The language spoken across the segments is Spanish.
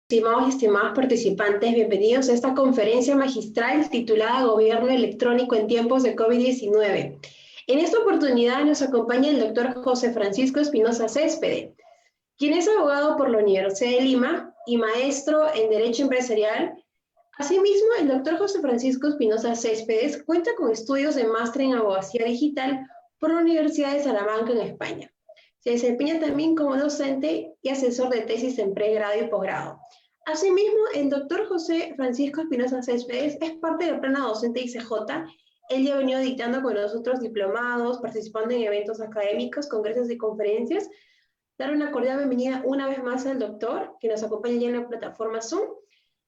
Estimados y estimadas participantes, bienvenidos a esta conferencia magistral titulada Gobierno Electrónico en tiempos de COVID-19. En esta oportunidad nos acompaña el doctor José Francisco Espinosa Céspede, quien es abogado por la Universidad de Lima y maestro en Derecho Empresarial. Asimismo, el doctor José Francisco Espinosa Céspedes cuenta con estudios de máster en abogacía digital por la Universidad de Salamanca en España. Se desempeña también como docente y asesor de tesis en pregrado y posgrado. Asimismo, el doctor José Francisco Espinosa Céspedes es parte del plano docente ICJ. Él ya ha venido dictando con nosotros diplomados, participando en eventos académicos, congresos y conferencias. Dar una cordial bienvenida una vez más al doctor, que nos acompaña ya en la plataforma Zoom,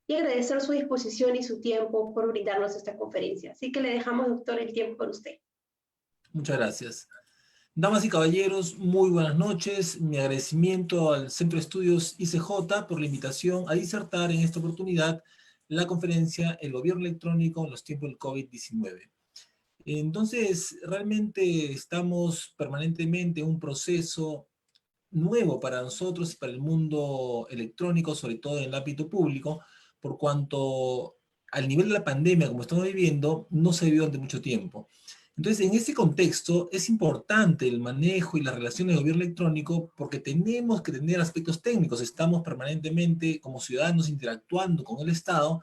y agradecer su disposición y su tiempo por brindarnos esta conferencia. Así que le dejamos, doctor, el tiempo con usted. Muchas gracias. Damas y caballeros, muy buenas noches. Mi agradecimiento al Centro de Estudios ICJ por la invitación a disertar en esta oportunidad la conferencia El Gobierno Electrónico en los tiempos del COVID-19. Entonces, realmente estamos permanentemente en un proceso nuevo para nosotros y para el mundo electrónico, sobre todo en el ámbito público, por cuanto al nivel de la pandemia, como estamos viviendo, no se vivió durante mucho tiempo. Entonces, en ese contexto, es importante el manejo y la relación del gobierno electrónico porque tenemos que tener aspectos técnicos. Estamos permanentemente como ciudadanos interactuando con el Estado,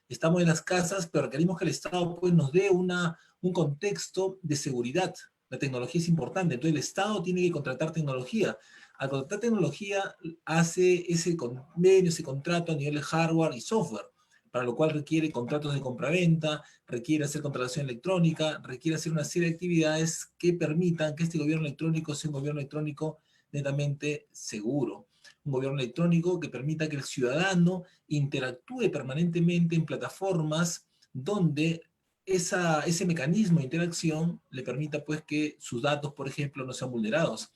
estamos en las casas, pero requerimos que el Estado pues, nos dé un contexto de seguridad. La tecnología es importante, entonces el Estado tiene que contratar tecnología. Al contratar tecnología, hace ese convenio, ese contrato a nivel de hardware y software, para lo cual requiere contratos de compraventa, requiere hacer contratación electrónica, requiere hacer una serie de actividades que permitan que este gobierno electrónico sea un gobierno electrónico netamente seguro. Un gobierno electrónico que permita que el ciudadano interactúe permanentemente en plataformas donde ese mecanismo de interacción le permita pues que sus datos, por ejemplo, no sean vulnerados.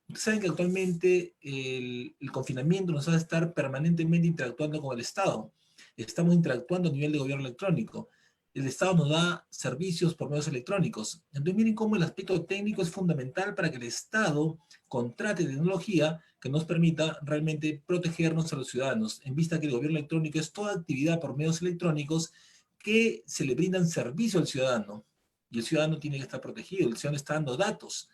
Ustedes saben que actualmente el confinamiento nos hace estar permanentemente interactuando con el Estado. Estamos interactuando a nivel de gobierno electrónico. El Estado nos da servicios por medios electrónicos. Entonces miren cómo el aspecto técnico es fundamental para que el Estado contrate tecnología que nos permita realmente protegernos a los ciudadanos, en vista que el gobierno electrónico es toda actividad por medios electrónicos que se le brindan servicio al ciudadano. Y el ciudadano tiene que estar protegido, el ciudadano está dando datos.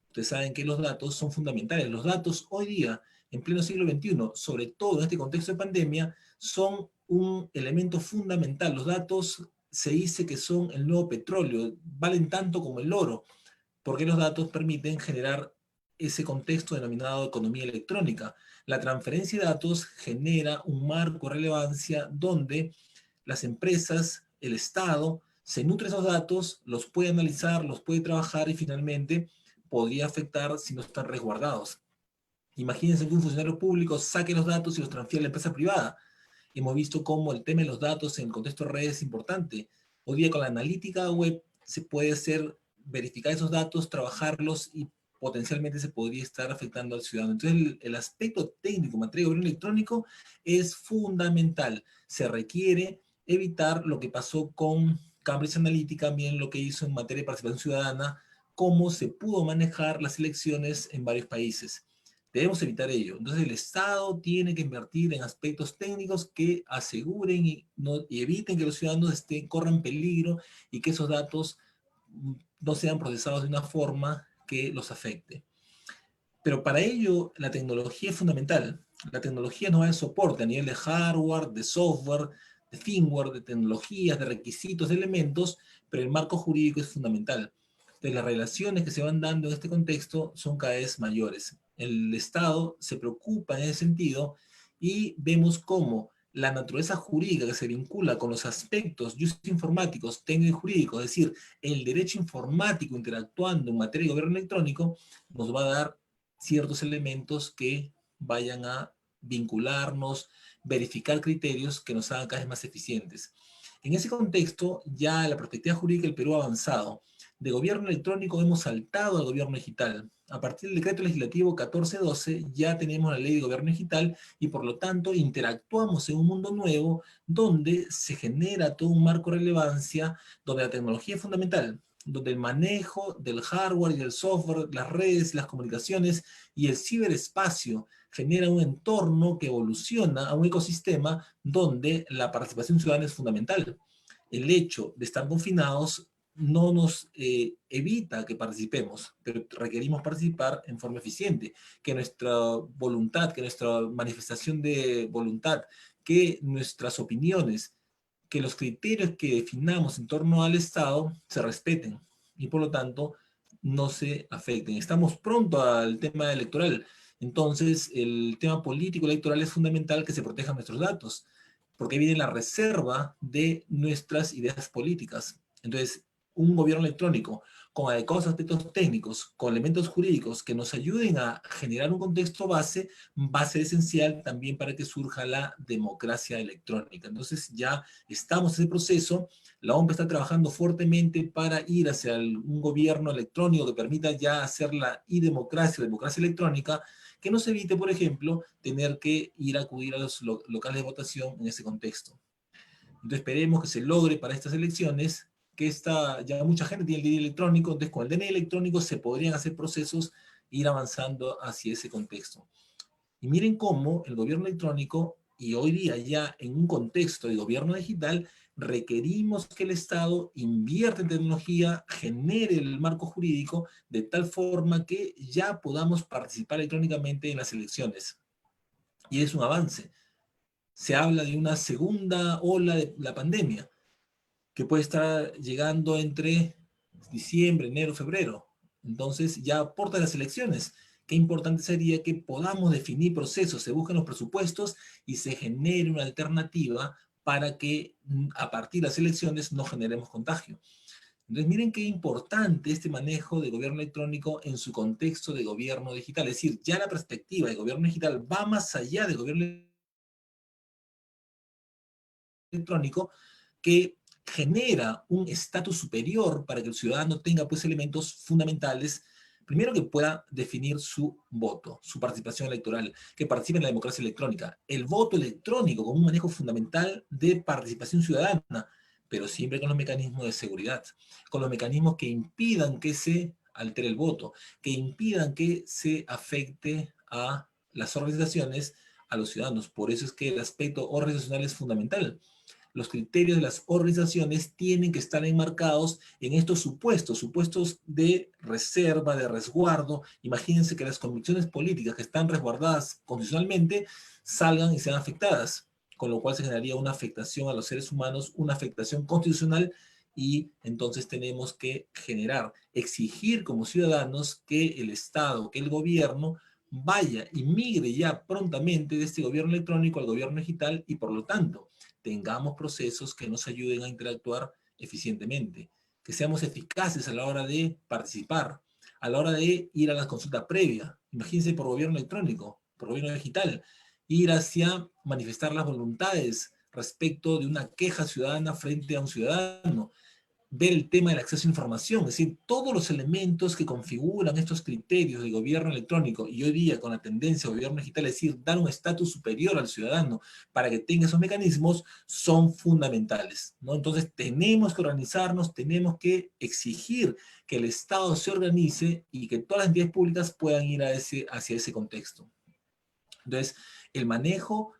Ustedes saben que los datos son fundamentales. Los datos hoy día, en pleno siglo XXI, sobre todo en este contexto de pandemia, son un elemento fundamental. Los datos se dice que son el nuevo petróleo, valen tanto como el oro, porque los datos permiten generar ese contexto denominado economía electrónica. La transferencia de datos genera un marco de relevancia donde las empresas, el Estado, se nutre de esos datos, los puede analizar, los puede trabajar y finalmente podría afectar si no están resguardados. Imagínense que un funcionario público saque los datos y los transfiera a la empresa privada. Hemos visto cómo el tema de los datos en el contexto de redes es importante. Hoy día con la analítica web se puede hacer, verificar esos datos, trabajarlos y potencialmente se podría estar afectando al ciudadano. Entonces el aspecto técnico en materia de gobierno electrónico es fundamental. Se requiere evitar lo que pasó con Cambridge Analytica, también lo que hizo en materia de participación ciudadana, cómo se pudo manejar las elecciones en varios países. Debemos evitar ello. Entonces el Estado tiene que invertir en aspectos técnicos que aseguren y eviten que los ciudadanos corran peligro y que esos datos no sean procesados de una forma que los afecte. Pero para ello la tecnología es fundamental. La tecnología nos da el soporte a nivel de hardware, de software, de firmware, de tecnologías, de requisitos, de elementos, pero el marco jurídico es fundamental. Entonces las relaciones que se van dando en este contexto son cada vez mayores. El Estado se preocupa en ese sentido y vemos cómo la naturaleza jurídica que se vincula con los aspectos informáticos, técnicos y jurídicos, es decir, el derecho informático interactuando en materia de gobierno electrónico, nos va a dar ciertos elementos que vayan a vincularnos, verificar criterios que nos hagan cada vez más eficientes. En ese contexto, ya la perspectiva jurídica del Perú ha avanzado. De gobierno electrónico hemos saltado al gobierno digital. A partir del decreto legislativo 1412 ya tenemos la ley de gobierno digital y por lo tanto interactuamos en un mundo nuevo donde se genera todo un marco de relevancia, donde la tecnología es fundamental, donde el manejo del hardware y del software, las redes, las comunicaciones y el ciberespacio genera un entorno que evoluciona a un ecosistema donde la participación ciudadana es fundamental. El hecho de estar confinados no nos evita que participemos, pero requerimos participar en forma eficiente, que nuestra voluntad, que nuestra manifestación de voluntad, que nuestras opiniones, que los criterios que definamos en torno al Estado se respeten y por lo tanto no se afecten. Estamos pronto al tema electoral, entonces el tema político electoral es fundamental que se protejan nuestros datos, porque viene la reserva de nuestras ideas políticas. Entonces, un gobierno electrónico con adecuados aspectos técnicos, con elementos jurídicos que nos ayuden a generar un contexto base, va a ser esencial también para que surja la democracia electrónica. Entonces ya estamos en ese proceso, la OMP está trabajando fuertemente para ir hacia un gobierno electrónico que permita ya hacer la e-democracia, la democracia electrónica, que nos evite, por ejemplo, tener que ir a acudir a los locales de votación en ese contexto. Entonces esperemos que se logre para estas elecciones, que ya mucha gente tiene el DNI electrónico, entonces con el DNI electrónico se podrían hacer procesos e ir avanzando hacia ese contexto. Y miren cómo el gobierno electrónico, y hoy día ya en un contexto de gobierno digital, requerimos que el Estado invierta en tecnología, genere el marco jurídico de tal forma que ya podamos participar electrónicamente en las elecciones. Y es un avance. Se habla de una segunda ola de la pandemia, que puede estar llegando entre diciembre, enero, febrero. Entonces ya aporta las elecciones. Qué importante sería que podamos definir procesos, se busquen los presupuestos y se genere una alternativa para que a partir de las elecciones no generemos contagio. Entonces miren qué importante este manejo de gobierno electrónico en su contexto de gobierno digital. Es decir, ya la perspectiva de gobierno digital va más allá del gobierno electrónico, que genera un estatus superior para que el ciudadano tenga pues elementos fundamentales. Primero, que pueda definir su voto, su participación electoral, que participe en la democracia electrónica. El voto electrónico como un manejo fundamental de participación ciudadana, pero siempre con los mecanismos de seguridad, con los mecanismos que impidan que se altere el voto, que impidan que se afecte a las organizaciones, a los ciudadanos. Por eso es que el aspecto organizacional es fundamental. Los criterios de las organizaciones tienen que estar enmarcados en estos supuestos de reserva, de resguardo. Imagínense que las convicciones políticas que están resguardadas constitucionalmente salgan y sean afectadas, con lo cual se generaría una afectación a los seres humanos, una afectación constitucional, y entonces tenemos que exigir como ciudadanos que el Estado, que el gobierno vaya y migre ya prontamente de este gobierno electrónico al gobierno digital y por lo tanto tengamos procesos que nos ayuden a interactuar eficientemente, que seamos eficaces a la hora de participar, a la hora de ir a la consulta previa. Imagínense por gobierno electrónico, por gobierno digital, ir hacia manifestar las voluntades respecto de una queja ciudadana frente a un ciudadano, ver el tema del acceso a información, es decir, todos los elementos que configuran estos criterios de gobierno electrónico y hoy día con la tendencia de gobierno digital, es decir, dar un estatus superior al ciudadano para que tenga esos mecanismos, son fundamentales, ¿no? Entonces tenemos que organizarnos, tenemos que exigir que el Estado se organice y que todas las entidades públicas puedan ir hacia ese contexto. Entonces, el manejo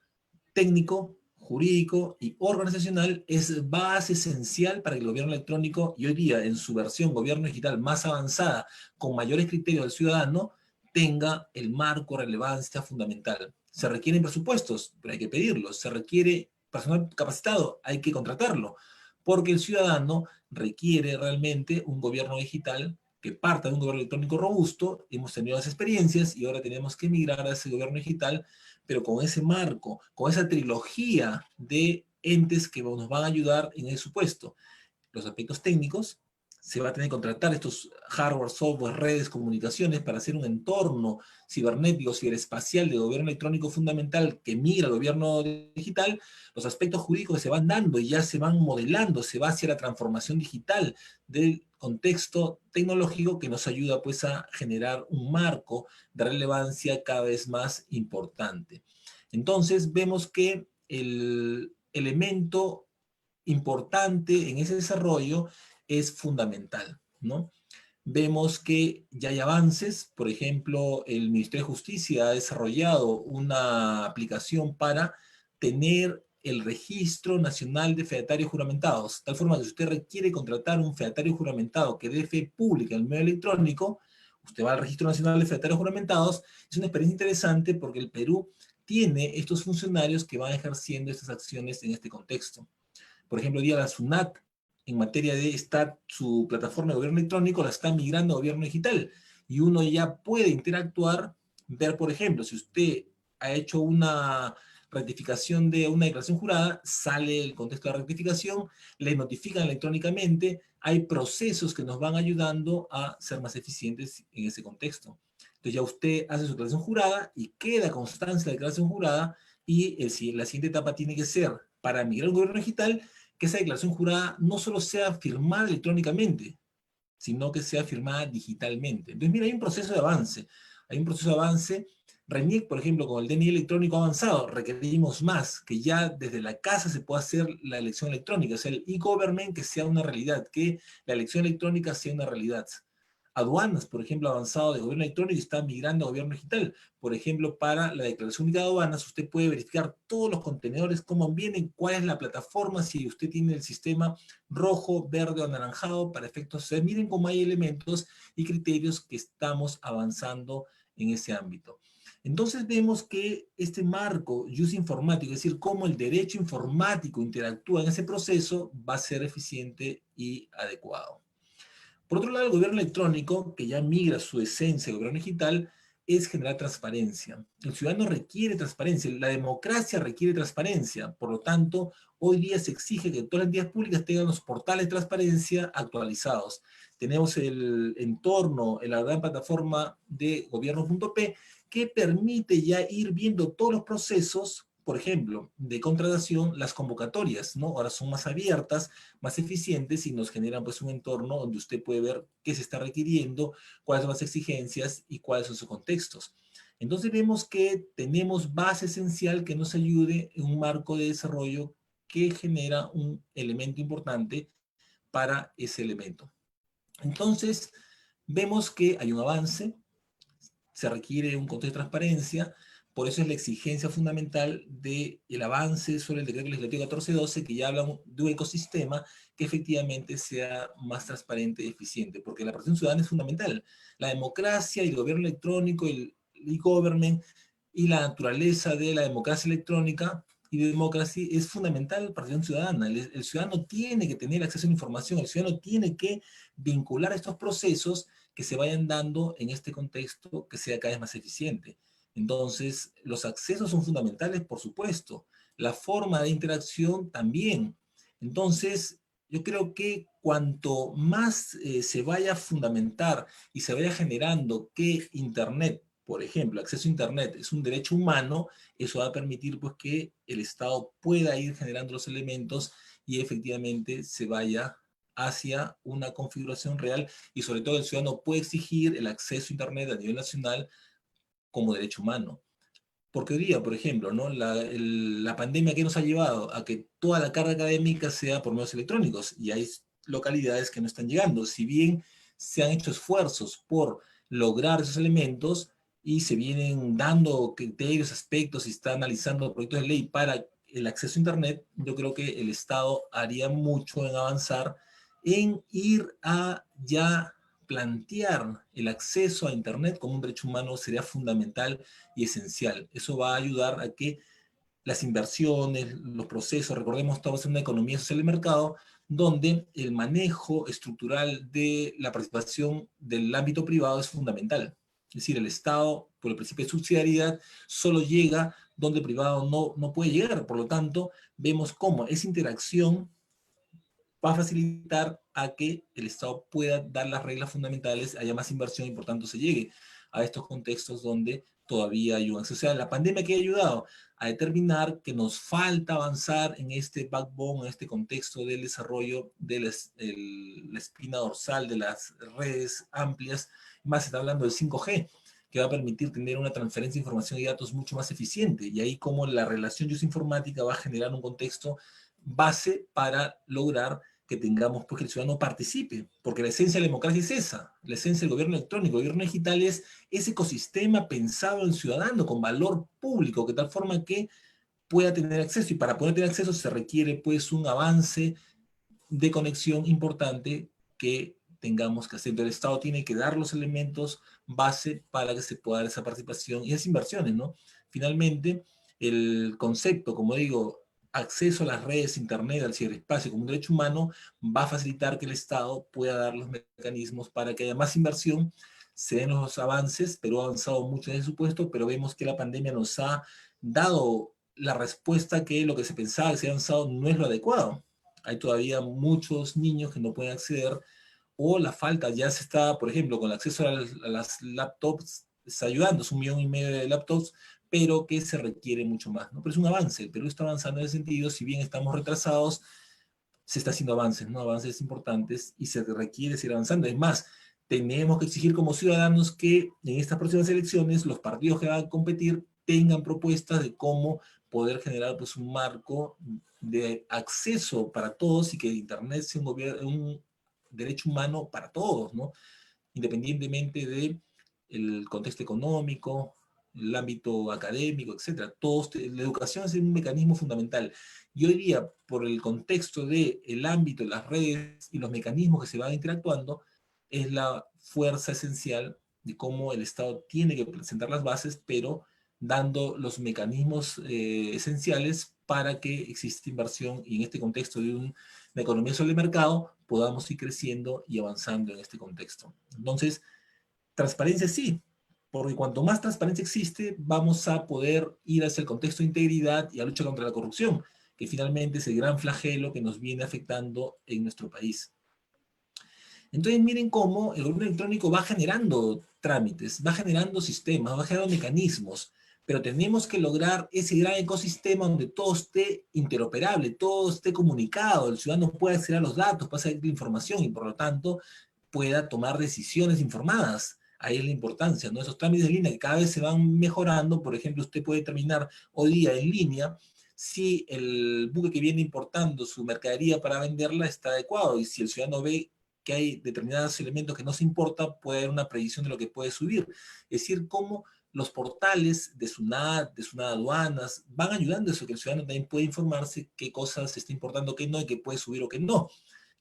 técnico, jurídico y organizacional es base esencial para que el gobierno electrónico, y hoy día en su versión gobierno digital más avanzada, con mayores criterios del ciudadano, tenga el marco de relevancia fundamental. Se requieren presupuestos, pero hay que pedirlos. Se requiere personal capacitado, hay que contratarlo, porque el ciudadano requiere realmente un gobierno digital que parta de un gobierno electrónico robusto. Hemos tenido las experiencias y ahora tenemos que migrar a ese gobierno digital, pero con ese marco, con esa trilogía de entes que nos van a ayudar en ese supuesto. Los aspectos técnicos, se va a tener que contratar estos hardware, software, redes, comunicaciones para hacer un entorno cibernético, ciberespacial de gobierno electrónico fundamental que migra al gobierno digital. Los aspectos jurídicos que se van dando y ya se van modelando, se va hacia la transformación digital del contexto tecnológico que nos ayuda pues a generar un marco de relevancia cada vez más importante. Entonces vemos que el elemento importante en ese desarrollo es fundamental, ¿no? Vemos que ya hay avances. Por ejemplo, el Ministerio de Justicia ha desarrollado una aplicación para tener el Registro Nacional de Fedatarios Juramentados, tal forma que si usted requiere contratar un fedatario juramentado que dé fe pública en el medio electrónico, usted va al Registro Nacional de Fedatarios Juramentados. Es una experiencia interesante porque el Perú tiene estos funcionarios que van ejerciendo estas acciones en este contexto. Por ejemplo, hoy día la SUNAT, en materia de su plataforma de gobierno electrónico, la está migrando a gobierno digital. Y uno ya puede interactuar, ver, por ejemplo, si usted ha hecho una rectificación de una declaración jurada, sale el contexto de la rectificación, le notifican electrónicamente, hay procesos que nos van ayudando a ser más eficientes en ese contexto. Entonces ya usted hace su declaración jurada y queda constancia de la declaración jurada, y la siguiente etapa tiene que ser, para migrar a un gobierno digital, que esa declaración jurada no solo sea firmada electrónicamente, sino que sea firmada digitalmente. Entonces, mira, hay un proceso de avance. Hay un proceso de avance. RENIEC, por ejemplo, con el DNI electrónico avanzado, requerimos más, que ya desde la casa se pueda hacer la elección electrónica, o sea, el e-government que sea una realidad, que la elección electrónica sea una realidad. Aduanas, por ejemplo, avanzado de gobierno electrónico y está migrando a gobierno digital. Por ejemplo, para la declaración única de aduanas, usted puede verificar todos los contenedores, cómo vienen, cuál es la plataforma, si usted tiene el sistema rojo, verde o anaranjado, para efectos. O sea, miren cómo hay elementos y criterios que estamos avanzando en ese ámbito. Entonces vemos que este marco use informático, es decir, cómo el derecho informático interactúa en ese proceso, va a ser eficiente y adecuado. Por otro lado, el gobierno electrónico, que ya migra su esencia de gobierno digital, es generar transparencia. El ciudadano requiere transparencia, la democracia requiere transparencia. Por lo tanto, hoy día se exige que todas las entidades públicas tengan los portales de transparencia actualizados. Tenemos el entorno, la gran plataforma de gobierno.p, que permite ya ir viendo todos los procesos, por ejemplo, de contratación. Las convocatorias, ¿no? Ahora son más abiertas, más eficientes, y nos generan pues un entorno donde usted puede ver qué se está requiriendo, cuáles son las exigencias y cuáles son sus contextos. Entonces vemos que tenemos base esencial que nos ayude en un marco de desarrollo que genera un elemento importante para ese elemento. Entonces vemos que hay un avance, se requiere un contexto de transparencia. Por eso es la exigencia fundamental del avance sobre el decreto legislativo 1412, que ya habla de un ecosistema que efectivamente sea más transparente y eficiente, porque la participación ciudadana es fundamental. La democracia y el gobierno electrónico, el e-government y la naturaleza de la democracia electrónica y de democracia es fundamental la participación ciudadana. El ciudadano tiene que tener acceso a la información, el ciudadano tiene que vincular estos procesos que se vayan dando en este contexto que sea cada vez más eficiente. Entonces, los accesos son fundamentales, por supuesto. La forma de interacción también. Entonces, yo creo que cuanto más se vaya a fundamentar y se vaya generando que Internet, por ejemplo, acceso a Internet es un derecho humano, eso va a permitir pues, que el Estado pueda ir generando los elementos y efectivamente se vaya hacia una configuración real, y sobre todo el ciudadano puede exigir el acceso a Internet a nivel nacional como derecho humano. Porque hoy día, por ejemplo, ¿no? la pandemia que nos ha llevado a que toda la carga académica sea por medios electrónicos, y hay localidades que no están llegando. Si bien se han hecho esfuerzos por lograr esos elementos y se vienen dando criterios, aspectos, y está analizando proyectos de ley para el acceso a Internet, yo creo que el Estado haría mucho en avanzar en ir a ya plantear el acceso a Internet como un derecho humano. Sería fundamental y esencial. Eso va a ayudar a que las inversiones, los procesos, recordemos, estamos en una economía social de mercado, donde el manejo estructural de la participación del ámbito privado es fundamental. Es decir, el Estado, por el principio de subsidiariedad, solo llega donde el privado no puede llegar. Por lo tanto, vemos cómo esa interacción va a facilitar a que el Estado pueda dar las reglas fundamentales, haya más inversión y por tanto se llegue a estos contextos donde todavía hay un acceso. O sea, la pandemia que ha ayudado a determinar que nos falta avanzar en este backbone, en este contexto del desarrollo de la espina dorsal de las redes amplias. Más se está hablando del 5G, que va a permitir tener una transferencia de información y datos mucho más eficiente. Y ahí como la relación de uso informática va a generar un contexto base para lograr que tengamos, pues, que el ciudadano participe, porque la esencia de la democracia es esa, la esencia del gobierno electrónico, el gobierno digital es ese ecosistema pensado en el ciudadano, con valor público, de tal forma que pueda tener acceso, y para poder tener acceso se requiere, pues, un avance de conexión importante que tengamos que hacer. Entonces el Estado tiene que dar los elementos base para que se pueda dar esa participación y esas inversiones, ¿no? Finalmente, el concepto, como digo, acceso a las redes, internet, al ciberespacio como un derecho humano, va a facilitar que el Estado pueda dar los mecanismos para que haya más inversión, se den los avances. Perú ha avanzado mucho en ese supuesto, pero vemos que la pandemia nos ha dado la respuesta que lo que se pensaba que se ha avanzado no es lo adecuado. Hay todavía muchos niños que no pueden acceder, o la falta ya se está, por ejemplo, con el acceso a las laptops, está ayudando, es 1,5 millones de laptops, pero que se requiere mucho más, ¿no? Pero es un avance, el Perú está avanzando en ese sentido, si bien estamos retrasados, se está haciendo avances, ¿no? Avances importantes, y se requiere seguir avanzando. Es más, tenemos que exigir como ciudadanos que en estas próximas elecciones los partidos que van a competir tengan propuestas de cómo poder generar, pues, un marco de acceso para todos, y que Internet sea un derecho humano para todos, ¿no? Independientemente del contexto económico, el ámbito académico, etcétera. La educación es un mecanismo fundamental. Y hoy día, por el contexto del ámbito de las redes y los mecanismos que se van interactuando, es la fuerza esencial de cómo el Estado tiene que presentar las bases, pero dando los mecanismos esenciales para que exista inversión, y en este contexto de una economía sobre el mercado podamos ir creciendo y avanzando en este contexto. Entonces, transparencia sí, porque cuanto más transparencia existe, vamos a poder ir hacia el contexto de integridad y a lucha contra la corrupción, que finalmente es el gran flagelo que nos viene afectando en nuestro país. Entonces miren cómo el gobierno electrónico va generando trámites, va generando sistemas, va generando mecanismos, pero tenemos que lograr ese gran ecosistema donde todo esté interoperable, todo esté comunicado, el ciudadano pueda acceder a los datos, pueda acceder a la información, y por lo tanto pueda tomar decisiones informadas. Ahí es la importancia, ¿no? Esos trámites en línea que cada vez se van mejorando. Por ejemplo, usted puede determinar hoy día en línea si el buque que viene importando su mercadería para venderla está adecuado, y si el ciudadano ve que hay determinados elementos que no se importa, puede haber una predicción de lo que puede subir. Es decir, cómo los portales de SUNAT, de SUNAT Aduanas, van ayudando a eso, que el ciudadano también puede informarse qué cosas se está importando, qué no, y qué puede subir o qué no.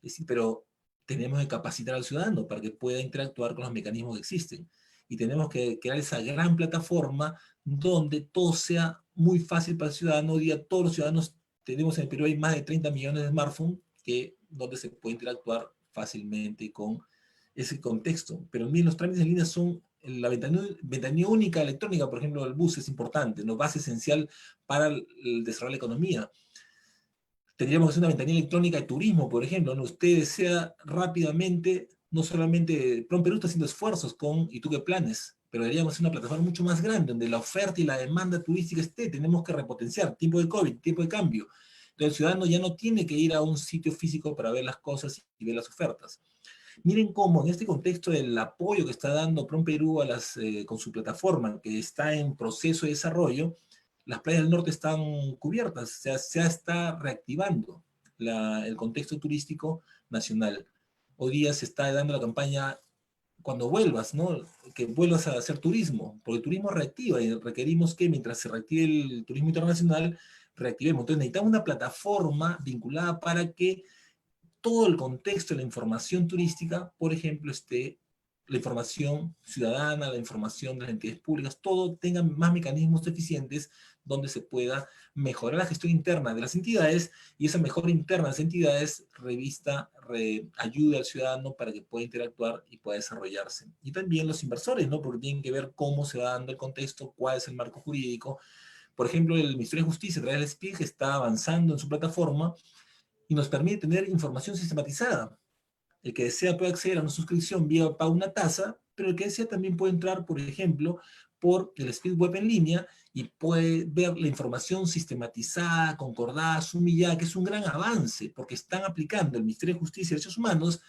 Es decir, pero tenemos que capacitar al ciudadano para que pueda interactuar con los mecanismos que existen. Y tenemos que crear esa gran plataforma donde todo sea muy fácil para el ciudadano. Hoy día todos los ciudadanos, tenemos en el Perú, hay más de 30 millones de smartphones donde se puede interactuar fácilmente con ese contexto. Pero miren, los trámites en línea son la ventanilla única electrónica, por ejemplo, del bus es importante, ¿no? Base esencial para el desarrollo de la economía. Tendríamos que hacer una ventanilla electrónica de turismo, por ejemplo, ¿no? Usted desea rápidamente, no solamente, Perú está haciendo esfuerzos con ¿y tú qué planes? Pero deberíamos hacer una plataforma mucho más grande, donde la oferta y la demanda turística esté. Tenemos que repotenciar, tiempo de COVID, tiempo de cambio. Entonces el ciudadano ya no tiene que ir a un sitio físico para ver las cosas y ver las ofertas. Miren cómo en este contexto del apoyo que está dando PROMPERÚ con su plataforma, que está en proceso de desarrollo, las playas del norte están cubiertas, se está reactivando el contexto turístico nacional. Hoy día se está dando la campaña cuando vuelvas, ¿no? Que vuelvas a hacer turismo, porque el turismo reactiva, y requerimos que mientras se reactive el turismo internacional, reactivemos. Entonces necesitamos una plataforma vinculada para que todo el contexto de la información turística, por ejemplo, la información ciudadana, la información de las entidades públicas, todo tenga más mecanismos eficientes donde se pueda mejorar la gestión interna de las entidades, y esa mejora interna de las entidades ayude al ciudadano para que pueda interactuar y pueda desarrollarse. Y también los inversores, ¿no? Porque tienen que ver cómo se va dando el contexto, cuál es el marco jurídico. Por ejemplo, el Ministerio de Justicia, a través del SPIG, está avanzando en su plataforma y nos permite tener información sistematizada. El que desea puede acceder a una suscripción vía pago una tasa, pero el que desea también puede entrar, por ejemplo, por el Speed Web en línea, y puede ver la información sistematizada, concordada, sumillada, que es un gran avance, porque están aplicando el Ministerio de Justicia y Derechos Humanos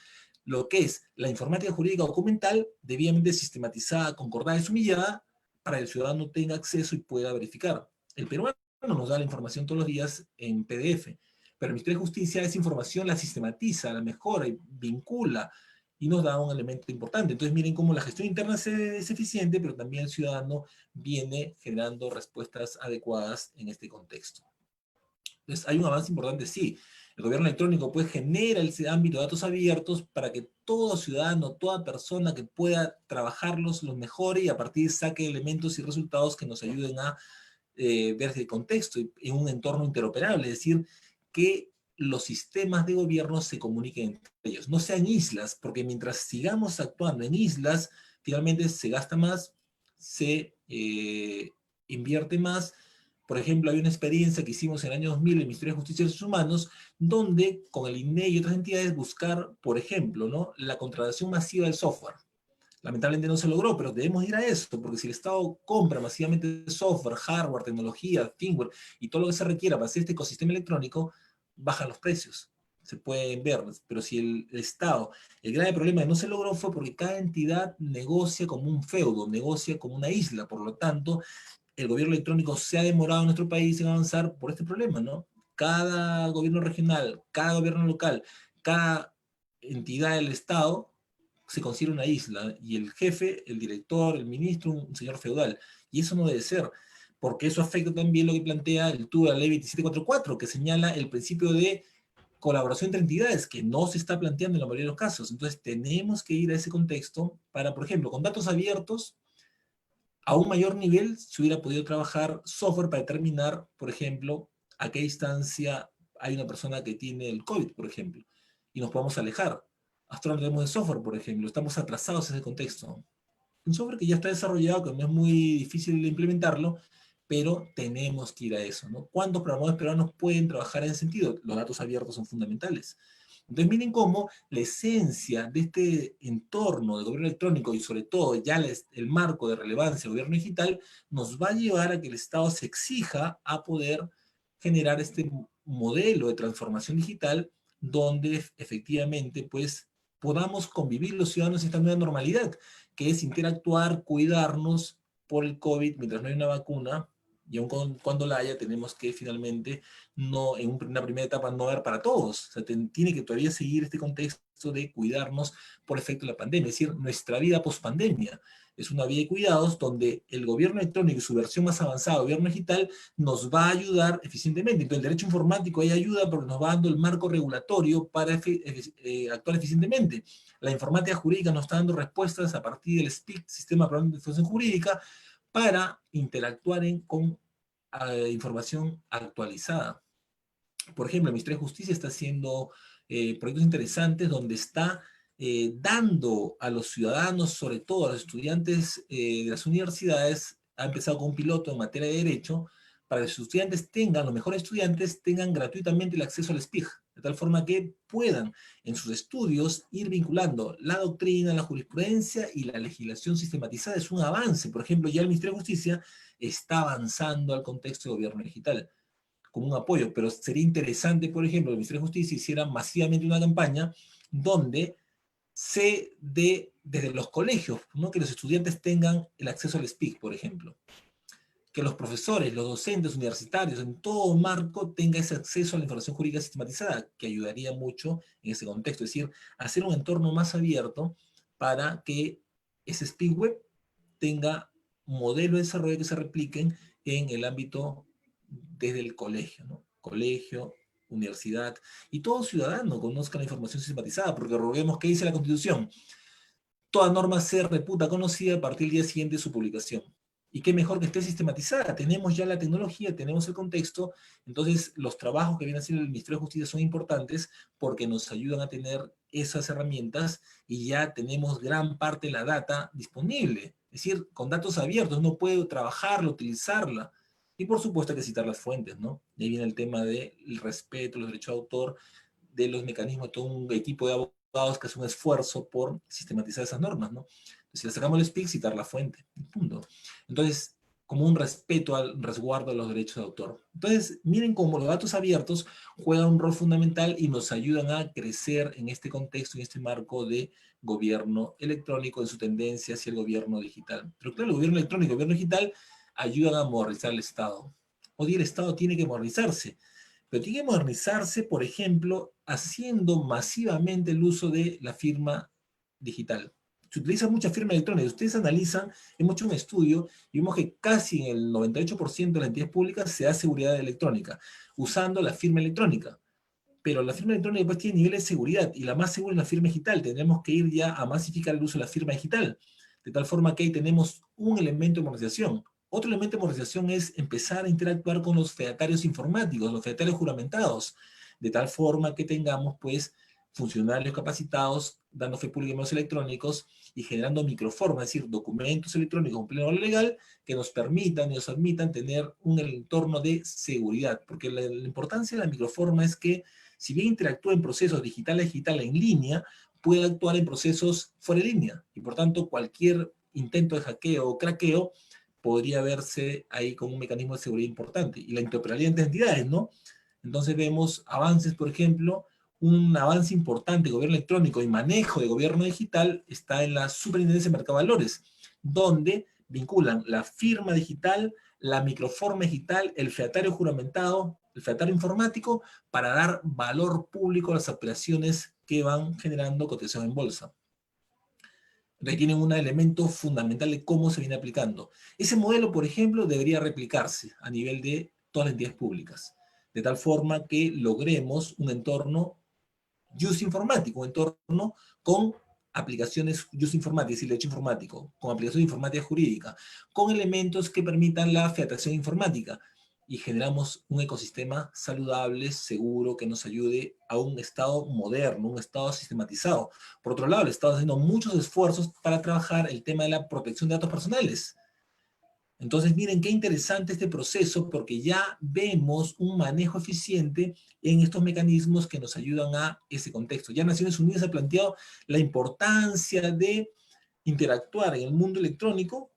lo que es la informática jurídica documental, debidamente sistematizada, concordada y sumillada, para que el ciudadano tenga acceso y pueda verificar. El peruano nos da la información todos los días en PDF, Pero el Ministerio de Justicia esa información la sistematiza, la mejora y vincula y nos da un elemento importante. Entonces miren cómo la gestión interna es eficiente, pero también el ciudadano viene generando respuestas adecuadas en este contexto. Entonces hay un avance importante, sí. El gobierno electrónico pues genera ese ámbito de datos abiertos para que todo ciudadano, toda persona que pueda trabajarlos los mejore y a partir saque elementos y resultados que nos ayuden a ver el contexto en un entorno interoperable, es decir, que los sistemas de gobierno se comuniquen entre ellos, no sean islas, porque mientras sigamos actuando en islas, finalmente se gasta más, se invierte más. Por ejemplo, hay una experiencia que hicimos en el año 2000 en el Ministerio de Justicia y Derechos Humanos, donde con el INEI y otras entidades buscar, por ejemplo, ¿no?, la contratación masiva del software. Lamentablemente no se logró, pero debemos ir a eso, porque si el Estado compra masivamente software, hardware, tecnología, firmware y todo lo que se requiera para hacer este ecosistema electrónico, bajan los precios. Se pueden ver, pero si el Estado, el grave problema que no se logró fue porque cada entidad negocia como un feudo, negocia como una isla, por lo tanto, el gobierno electrónico se ha demorado en nuestro país en avanzar por este problema, ¿no? Cada gobierno regional, cada gobierno local, cada entidad del Estado se considera una isla, y el jefe, el director, el ministro, un señor feudal. Y eso no debe ser, porque eso afecta también lo que plantea el TUE, la ley 2744, que señala el principio de colaboración entre entidades, que no se está planteando en la mayoría de los casos. Entonces tenemos que ir a ese contexto para, por ejemplo, con datos abiertos, a un mayor nivel se hubiera podido trabajar software para determinar, por ejemplo, a qué distancia hay una persona que tiene el COVID, por ejemplo, y nos podemos alejar. Hasta ahora no tenemos de software, por ejemplo, estamos atrasados en ese contexto. Un software que ya está desarrollado, que no es muy difícil de implementarlo, pero tenemos que ir a eso, ¿no? ¿Cuántos programadores peruanos pueden trabajar en ese sentido? Los datos abiertos son fundamentales. Entonces miren cómo la esencia de este entorno de gobierno electrónico y sobre todo ya el marco de relevancia del gobierno digital nos va a llevar a que el Estado se exija a poder generar este modelo de transformación digital donde efectivamente pues podamos convivir los ciudadanos en esta nueva normalidad, que es interactuar, cuidarnos por el COVID mientras no hay una vacuna, y aun cuando la haya, tenemos que finalmente, no, en una primera etapa, no dar para todos. O sea, tiene que todavía seguir este contexto de cuidarnos por efecto de la pandemia, es decir, nuestra vida post-pandemia. Es una vida de cuidados donde el gobierno electrónico y su versión más avanzada, el gobierno digital, nos va a ayudar eficientemente. Entonces, el derecho informático ahí ayuda porque nos va dando el marco regulatorio para actuar eficientemente. La informática jurídica nos está dando respuestas a partir del SPIC, Sistema de Información Jurídica, para interactuar con información actualizada. Por ejemplo, el Ministerio de Justicia está haciendo proyectos interesantes donde está dando a los ciudadanos, sobre todo a los estudiantes de las universidades, ha empezado con un piloto en materia de derecho, para que los estudiantes tengan, los mejores estudiantes tengan gratuitamente el acceso al SPIG, de tal forma que puedan en sus estudios ir vinculando la doctrina, la jurisprudencia y la legislación sistematizada. Es un avance. Por ejemplo, ya el Ministerio de Justicia está avanzando al contexto de gobierno digital como un apoyo, pero sería interesante, por ejemplo, que el Ministerio de Justicia hiciera masivamente una campaña donde se dé desde los colegios, ¿no?, que los estudiantes tengan el acceso al SPIC, por ejemplo. Que los profesores, los docentes universitarios, en todo marco, tengan ese acceso a la información jurídica sistematizada, que ayudaría mucho en ese contexto. Es decir, hacer un entorno más abierto para que ese SPIC web tenga modelos de desarrollo que se repliquen en el ámbito desde el colegio, ¿no? Colegio, universidad, y todo ciudadano conozca la información sistematizada, porque roguemos, ¿qué dice la Constitución? Toda norma se reputa conocida a partir del día siguiente de su publicación. Y qué mejor que esté sistematizada. Tenemos ya la tecnología, tenemos el contexto, entonces los trabajos que viene haciendo el Ministerio de Justicia son importantes porque nos ayudan a tener esas herramientas y ya tenemos gran parte de la data disponible. Es decir, con datos abiertos uno puede trabajarla, utilizarla. Y por supuesto hay que citar las fuentes, ¿no? Y ahí viene el tema del respeto, los derechos de autor, de los mecanismos, de todo un equipo de abogados que hace un esfuerzo por sistematizar esas normas, ¿no? Entonces, si le sacamos el SPIC, citar la fuente, punto. Entonces, como un respeto al resguardo de los derechos de autor. Entonces, miren cómo los datos abiertos juegan un rol fundamental y nos ayudan a crecer en este contexto, en este marco de gobierno electrónico, en su tendencia hacia el gobierno digital. Pero claro, el gobierno electrónico y el gobierno digital ayudan a modernizar el Estado. Hoy día el Estado tiene que modernizarse, pero tiene que modernizarse, por ejemplo, haciendo masivamente el uso de la firma digital. Se utiliza mucha firma electrónica. Ustedes analizan, hemos hecho un estudio y vemos que casi en el 98% de las entidades públicas se da seguridad electrónica, usando la firma electrónica. Pero la firma electrónica pues tiene niveles de seguridad, y la más segura es la firma digital. Tendremos que ir ya a masificar el uso de la firma digital, de tal forma que ahí tenemos un elemento de modernización. Otro elemento de modernización es empezar a interactuar con los fedatarios informáticos, los fedatarios juramentados, de tal forma que tengamos pues funcionarios capacitados dando fe pública en medios electrónicos y generando microformas, es decir, documentos electrónicos en pleno valor legal que nos permitan y nos admitan tener un entorno de seguridad, porque la importancia de la microforma es que si bien interactúa en procesos digital en línea, puede actuar en procesos fuera de línea, y por tanto cualquier intento de hackeo o craqueo podría verse ahí con un mecanismo de seguridad importante. Y la interoperabilidad entre entidades, ¿no? Entonces vemos avances, por ejemplo, un avance importante de gobierno electrónico y manejo de gobierno digital está en la Superintendencia de Mercado de Valores, donde vinculan la firma digital, la microforma digital, el fedatario juramentado, el fedatario informático, para dar valor público a las operaciones que van generando cotización en bolsa. Tienen un elemento fundamental de cómo se viene aplicando. Ese modelo, por ejemplo, debería replicarse a nivel de todas las entidades públicas, de tal forma que logremos un entorno use informático, un entorno con aplicaciones use informática, es decir, derecho informático, con aplicaciones de informática jurídica, con elementos que permitan la featación informática, y generamos un ecosistema saludable, seguro, que nos ayude a un Estado moderno, un Estado sistematizado. Por otro lado, el Estado está haciendo muchos esfuerzos para trabajar el tema de la protección de datos personales. Entonces, miren qué interesante este proceso, porque ya vemos un manejo eficiente en estos mecanismos que nos ayudan a ese contexto. Ya Naciones Unidas ha planteado la importancia de interactuar en el mundo electrónico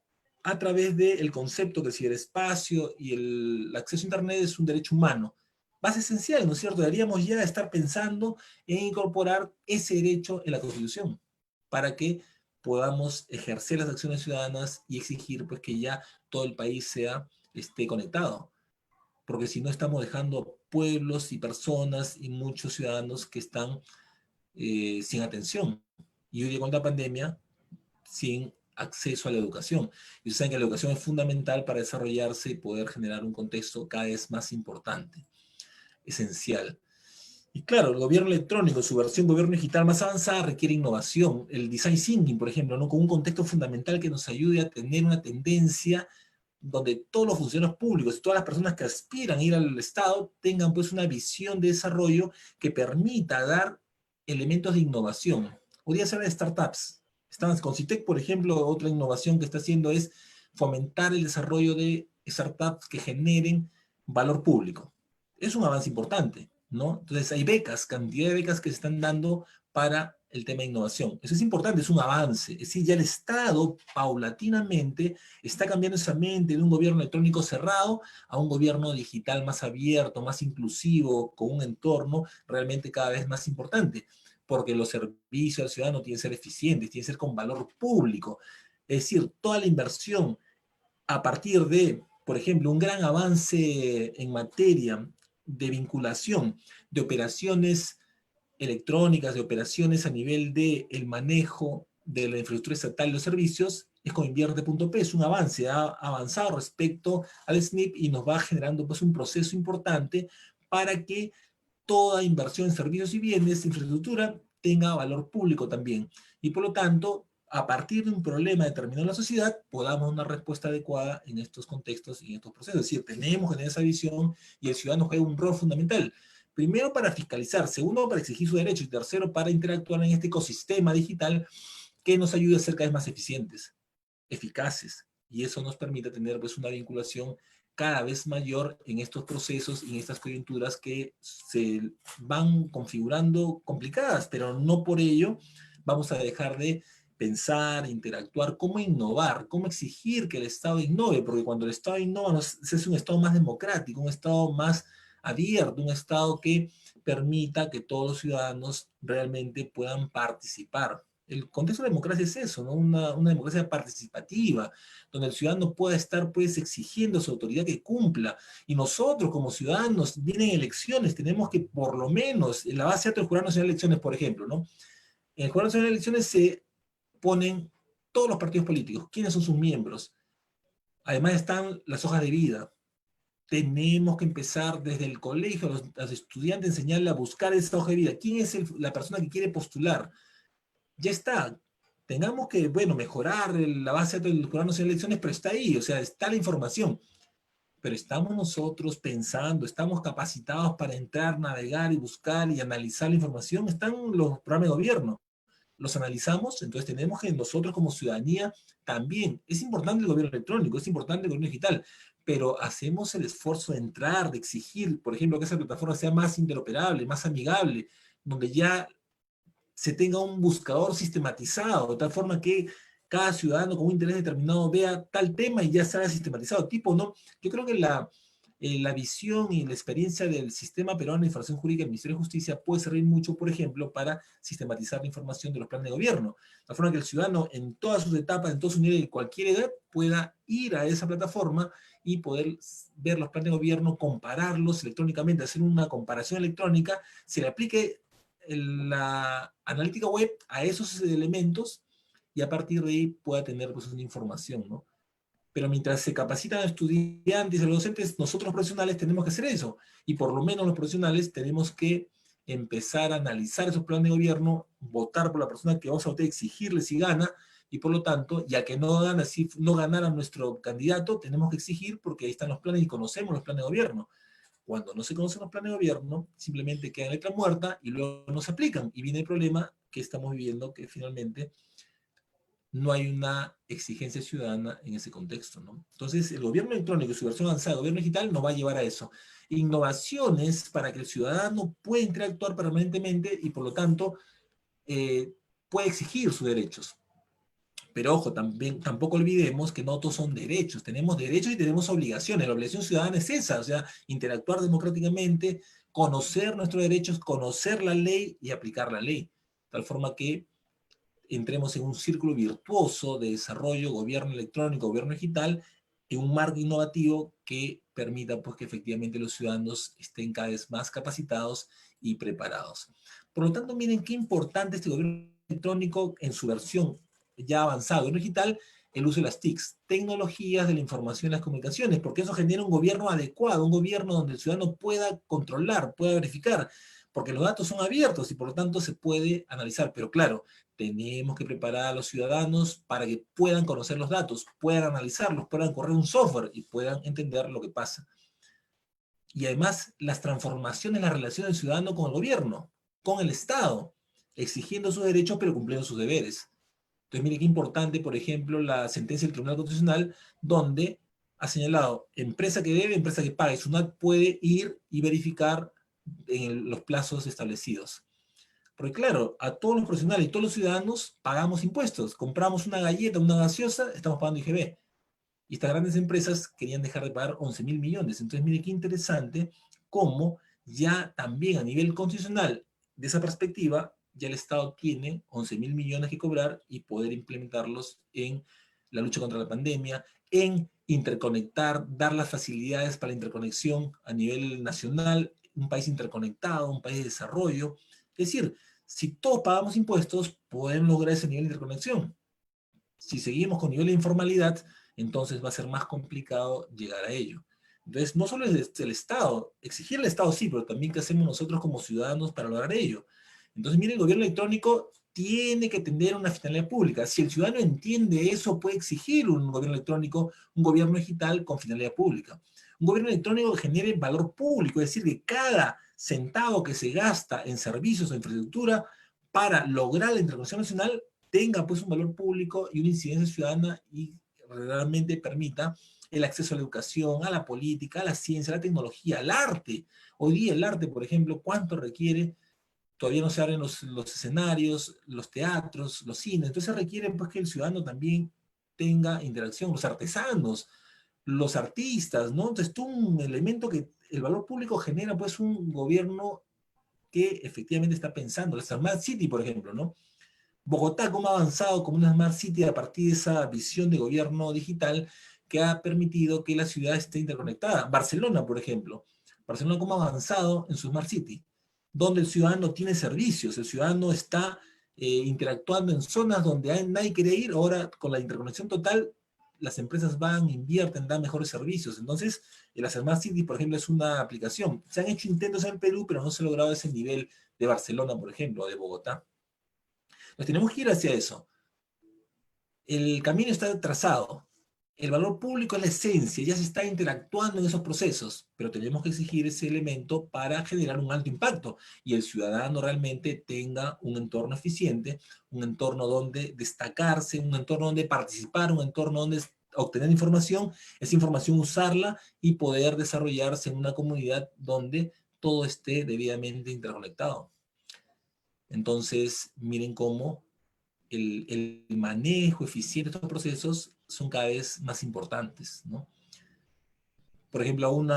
a través del concepto que el ciberespacio y el acceso a Internet es un derecho humano. Base esencial, ¿no es cierto? Deberíamos ya estar pensando en incorporar ese derecho en la Constitución para que podamos ejercer las acciones ciudadanas y exigir pues, que ya todo el país esté conectado. Porque si no, estamos dejando pueblos y personas y muchos ciudadanos que están sin atención. Y hoy día con la pandemia, sin acceso a la educación. Y ustedes saben que la educación es fundamental para desarrollarse y poder generar un contexto cada vez más importante, esencial. Y claro, el gobierno electrónico, su versión gobierno digital más avanzada, requiere innovación. El design thinking, por ejemplo, ¿no? Con un contexto fundamental que nos ayude a tener una tendencia donde todos los funcionarios públicos y todas las personas que aspiran a ir al Estado tengan pues una visión de desarrollo que permita dar elementos de innovación. Hoy día se habla de startups. Concitec, por ejemplo, otra innovación que está haciendo es fomentar el desarrollo de startups que generen valor público. Es un avance importante, ¿no? Entonces hay becas, cantidad de becas que se están dando para el tema de innovación. Eso es importante, es un avance. Es decir, ya el Estado paulatinamente está cambiando esa mente de un gobierno electrónico cerrado a un gobierno digital más abierto, más inclusivo, con un entorno realmente cada vez más importante, porque los servicios al ciudadano tienen que ser eficientes, tienen que ser con valor público. Es decir, toda la inversión a partir de, por ejemplo, un gran avance en materia de vinculación de operaciones electrónicas, de operaciones a nivel del manejo de la infraestructura estatal y los servicios, es con Invierte.p, es un avance, ha avanzado respecto al SNIP y nos va generando pues, un proceso importante para que toda inversión en servicios y bienes, de infraestructura, tenga valor público también. Y por lo tanto, a partir de un problema determinado en la sociedad, podamos dar una respuesta adecuada en estos contextos y en estos procesos. Es decir, tenemos que tener esa visión y el ciudadano juega un rol fundamental. Primero, para fiscalizar, segundo, para exigir su derecho y tercero, para interactuar en este ecosistema digital que nos ayude a ser cada vez más eficientes, eficaces. Y eso nos permite tener pues, una vinculación cada vez mayor en estos procesos y en estas coyunturas que se van configurando complicadas, pero no por ello vamos a dejar de pensar, interactuar, cómo innovar, cómo exigir que el Estado innove, porque cuando el Estado innova se hace un Estado más democrático, un Estado más abierto, un Estado que permita que todos los ciudadanos realmente puedan participar El contexto de democracia es eso, ¿no? Una democracia participativa, donde el ciudadano pueda estar pues exigiendo a su autoridad que cumpla. Y nosotros como ciudadanos, vienen elecciones, tenemos que por lo menos, en la base de datos del Jurado Nacional de Elecciones, por ejemplo, ¿no? En el Jurado Nacional de Elecciones se ponen todos los partidos políticos, quiénes son sus miembros. Además están las hojas de vida. Tenemos que empezar desde el colegio a los estudiantes, enseñarle a buscar esa hoja de vida. ¿Quién es la persona que quiere postular? Ya está. Tengamos que, bueno, mejorar la base de los jurados en elecciones, pero está ahí, o sea, está la información. Pero estamos nosotros pensando, estamos capacitados para entrar, navegar y buscar y analizar la información. Están los programas de gobierno. Los analizamos, entonces tenemos que nosotros como ciudadanía también, es importante el gobierno electrónico, es importante el gobierno digital, pero hacemos el esfuerzo de entrar, de exigir, por ejemplo, que esa plataforma sea más interoperable, más amigable, donde ya se tenga un buscador sistematizado, de tal forma que cada ciudadano con un interés determinado vea tal tema y ya sea sistematizado. Tipo, ¿no? Yo creo que la visión y la experiencia del sistema peruano de información jurídica del Ministerio de Justicia puede servir mucho, por ejemplo, para sistematizar la información de los planes de gobierno, de tal forma que el ciudadano en todas sus etapas, en todos sus niveles, de cualquier edad, pueda ir a esa plataforma y poder ver los planes de gobierno, compararlos electrónicamente, hacer una comparación electrónica, se le aplique la analítica web a esos elementos y a partir de ahí pueda tener pues, una información, ¿no? Pero mientras se capacitan a estudiantes y a los docentes, nosotros los profesionales tenemos que hacer eso. Y por lo menos los profesionales tenemos que empezar a analizar esos planes de gobierno, votar por la persona que vamos a votar, exigirle si gana, y por lo tanto, ya que no gana, si no ganara nuestro candidato, tenemos que exigir porque ahí están los planes y conocemos los planes de gobierno. Cuando no se conocen los planes de gobierno, simplemente quedan letra muerta y luego no se aplican. Y viene el problema que estamos viviendo, que finalmente no hay una exigencia ciudadana en ese contexto, ¿no? Entonces, el gobierno electrónico y su versión avanzada, el gobierno digital, nos va a llevar a eso. Innovaciones para que el ciudadano pueda interactuar permanentemente y, por lo tanto, pueda exigir sus derechos. Pero ojo, también, tampoco olvidemos que no todos son derechos. Tenemos derechos y tenemos obligaciones. La obligación ciudadana es esa, o sea, interactuar democráticamente, conocer nuestros derechos, conocer la ley y aplicar la ley. De tal forma que entremos en un círculo virtuoso de desarrollo, gobierno electrónico, gobierno digital, en un marco innovativo que permita pues, que efectivamente los ciudadanos estén cada vez más capacitados y preparados. Por lo tanto, miren qué importante este gobierno electrónico en su versión ya avanzada, gobierno digital, el uso de las TICs, tecnologías de la información y las comunicaciones, porque eso genera un gobierno adecuado, un gobierno donde el ciudadano pueda controlar, pueda verificar, porque los datos son abiertos y por lo tanto se puede analizar, pero claro, tenemos que preparar a los ciudadanos para que puedan conocer los datos, puedan analizarlos, puedan correr un software y puedan entender lo que pasa. Y además, las transformaciones en la relación del ciudadano con el gobierno, con el Estado, exigiendo sus derechos pero cumpliendo sus deberes. Entonces, mire qué importante, por ejemplo, la sentencia del Tribunal Constitucional, donde ha señalado empresa que debe, empresa que paga, y SUNAT puede ir y verificar en los plazos establecidos. Porque claro, a todos los profesionales y todos los ciudadanos pagamos impuestos. Compramos una galleta, una gaseosa, estamos pagando IGB. Y estas grandes empresas querían dejar de pagar 11.000 millones. Entonces, mire qué interesante cómo ya también a nivel constitucional, de esa perspectiva, ya el Estado tiene 11.000 millones que cobrar y poder implementarlos en la lucha contra la pandemia, en interconectar, dar las facilidades para la interconexión a nivel nacional, un país interconectado, un país de desarrollo. Es decir, si todos pagamos impuestos, podemos lograr ese nivel de interconexión. Si seguimos con nivel de informalidad, entonces va a ser más complicado llegar a ello. Entonces, no solo es el Estado, exigir al Estado sí, pero también qué hacemos nosotros como ciudadanos para lograr ello. Entonces, mire, el gobierno electrónico tiene que tener una finalidad pública. Si el ciudadano entiende eso, puede exigir un gobierno electrónico, un gobierno digital con finalidad pública. Un gobierno electrónico que genere valor público, es decir, que cada centavo que se gasta en servicios o infraestructura para lograr la interconexión nacional tenga pues un valor público y una incidencia ciudadana y realmente permita el acceso a la educación, a la política, a la ciencia, a la tecnología, al arte. Hoy día el arte, por ejemplo, ¿cuánto requiere? Todavía no se abren los escenarios, los teatros, los cines. Entonces requiere pues, que el ciudadano también tenga interacción, los artesanos, los artistas, ¿no? Entonces tú un elemento que el valor público genera pues un gobierno que efectivamente está pensando. La Smart City, por ejemplo, ¿no? Bogotá, cómo ha avanzado como una Smart City a partir de esa visión de gobierno digital que ha permitido que la ciudad esté interconectada. Barcelona, por ejemplo. Barcelona, cómo ha avanzado en su Smart City, donde el ciudadano tiene servicios, el ciudadano está interactuando en zonas donde nadie quiere ir. Ahora, con la interconexión total, las empresas van, invierten, dan mejores servicios. Entonces, la Smart City, por ejemplo, es una aplicación. Se han hecho intentos en el Perú, pero no se ha logrado ese nivel de Barcelona, por ejemplo, o de Bogotá. Nos tenemos que ir hacia eso. El camino está trazado. El valor público es la esencia, ya se está interactuando en esos procesos, pero tenemos que exigir ese elemento para generar un alto impacto y el ciudadano realmente tenga un entorno eficiente, un entorno donde destacarse, un entorno donde participar, un entorno donde obtener información, esa información usarla y poder desarrollarse en una comunidad donde todo esté debidamente interconectado. Entonces, miren cómo el manejo eficiente de estos procesos son cada vez más importantes, ¿no? Por ejemplo, un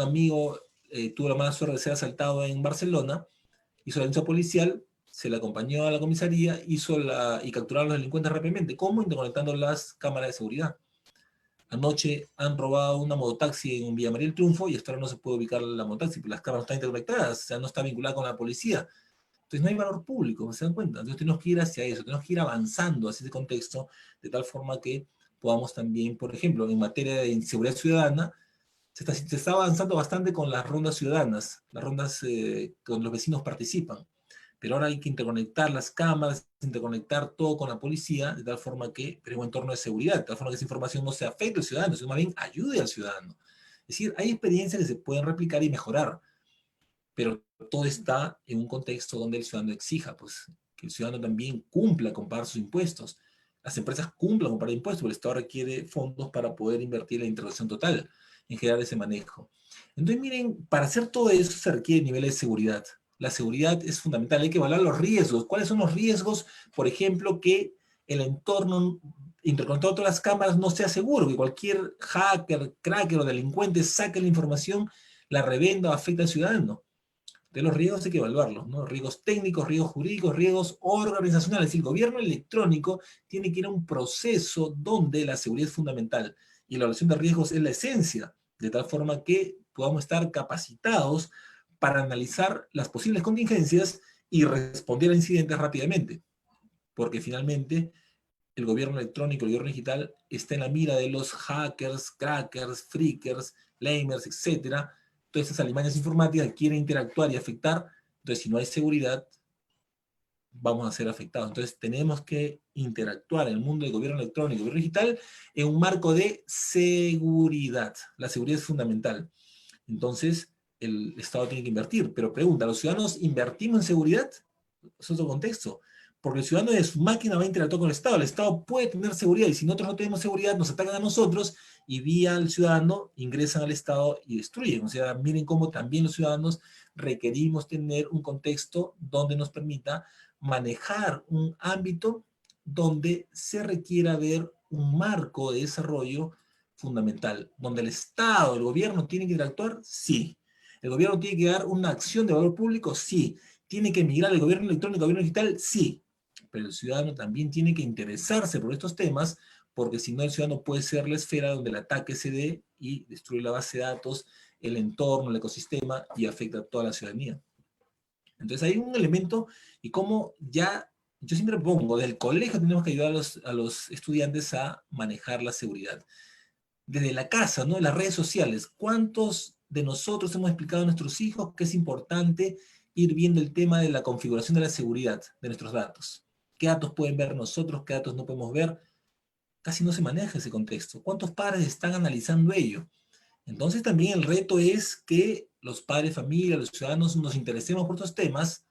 amigo tuvo la mala suerte de ser asaltado en Barcelona, hizo la denuncia policial, se le acompañó a la comisaría, y capturaron a los delincuentes rápidamente. ¿Cómo? Interconectando las cámaras de seguridad. Anoche han robado una mototaxi en Villa María del Triunfo y hasta ahora no se puede ubicar la mototaxi, porque las cámaras no están interconectadas, o sea, no está vinculada con la policía. Entonces no hay valor público, ¿se dan cuenta? Entonces tenemos que ir hacia eso, tenemos que ir avanzando hacia ese contexto, de tal forma que podamos también, por ejemplo, en materia de inseguridad ciudadana, se está avanzando bastante con las rondas ciudadanas, las rondas donde los vecinos participan, pero ahora hay que interconectar las cámaras, interconectar todo con la policía, de tal forma que tenemos un entorno de seguridad, de tal forma que esa información no se afecte al ciudadano, sino más bien ayude al ciudadano. Es decir, hay experiencias que se pueden replicar y mejorar, pero todo está en un contexto donde el ciudadano exija, pues, que el ciudadano también cumpla con pagar sus impuestos, las empresas cumplan con pagar impuestos, porque el Estado requiere fondos para poder invertir en la integración total, en generar ese manejo. Entonces, miren, para hacer todo eso se requiere niveles de seguridad. La seguridad es fundamental, hay que evaluar los riesgos. ¿Cuáles son los riesgos? Por ejemplo, que el entorno interconectado a todas las cámaras no sea seguro, que cualquier hacker, cracker o delincuente saque la información, la revenda o afecte al ciudadano. De los riesgos hay que evaluarlos, ¿no? Riesgos técnicos, riesgos jurídicos, riesgos organizacionales. Es decir, el gobierno electrónico tiene que ir a un proceso donde la seguridad es fundamental y la evaluación de riesgos es la esencia, de tal forma que podamos estar capacitados para analizar las posibles contingencias y responder a incidentes rápidamente, porque finalmente el gobierno electrónico, el gobierno digital está en la mira de los hackers, crackers, freakers, lamers, etcétera. Todas esas alimañas informáticas quieren interactuar y afectar. Entonces, si no hay seguridad, vamos a ser afectados. Entonces, tenemos que interactuar en el mundo del gobierno electrónico, gobierno digital, en un marco de seguridad. La seguridad es fundamental. Entonces, el Estado tiene que invertir. Pero pregunta, ¿los ciudadanos invertimos en seguridad? Es otro contexto. Porque el ciudadano de su máquina va a interactuar con el Estado. El Estado puede tener seguridad y si nosotros no tenemos seguridad, nos atacan a nosotros y vía el ciudadano ingresan al Estado y destruyen. O sea, miren cómo también los ciudadanos requerimos tener un contexto donde nos permita manejar un ámbito donde se requiera ver un marco de desarrollo fundamental, donde el Estado, el gobierno tiene que interactuar, sí. El gobierno tiene que dar una acción de valor público, sí. Tiene que migrar el gobierno electrónico al gobierno digital, sí. Pero el ciudadano también tiene que interesarse por estos temas, porque si no el ciudadano puede ser la esfera donde el ataque se dé y destruye la base de datos, el entorno, el ecosistema y afecta a toda la ciudadanía. Entonces hay un elemento y como ya, yo siempre pongo, del colegio tenemos que ayudar a los estudiantes a manejar la seguridad. Desde la casa, ¿no? Las redes sociales, ¿cuántos de nosotros hemos explicado a nuestros hijos que es importante ir viendo el tema de la configuración de la seguridad de nuestros datos? ¿Qué datos pueden ver nosotros? ¿Qué datos no podemos ver? Casi no se maneja ese contexto. ¿Cuántos padres están analizando ello? Entonces también el reto es que los padres de familia, los ciudadanos nos interesemos por estos temas,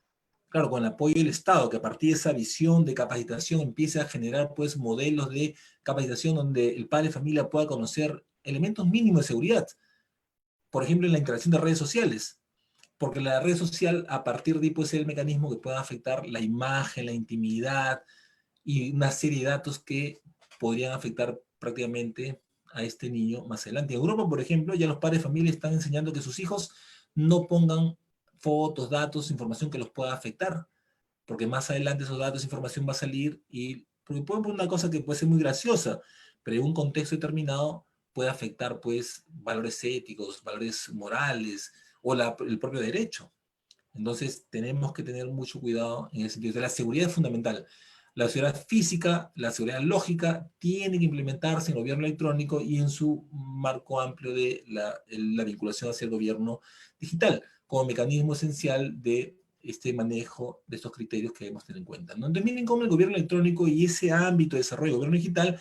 claro, con el apoyo del Estado, que a partir de esa visión de capacitación empiece a generar pues modelos de capacitación donde el padre de familia pueda conocer elementos mínimos de seguridad. Por ejemplo, en la interacción de redes sociales, porque la red social a partir de ahí puede ser el mecanismo que pueda afectar la imagen, la intimidad y una serie de datos que podrían afectar prácticamente a este niño más adelante. En Europa, por ejemplo, ya los padres de familia están enseñando que sus hijos no pongan fotos, datos, información que los pueda afectar. porque más adelante esos datos, esa información va a salir y porque pueden poner una cosa que puede ser muy graciosa, pero en un contexto determinado puede afectar pues valores éticos, valores morales o el propio derecho. Entonces tenemos que tener mucho cuidado en ese sentido. De la seguridad es fundamental. La seguridad física, la seguridad lógica, tiene que implementarse en el gobierno electrónico y en su marco amplio de la vinculación hacia el gobierno digital, como mecanismo esencial de este manejo de estos criterios que debemos tener en cuenta, ¿no? Entonces miren cómo el gobierno electrónico y ese ámbito de desarrollo del gobierno digital,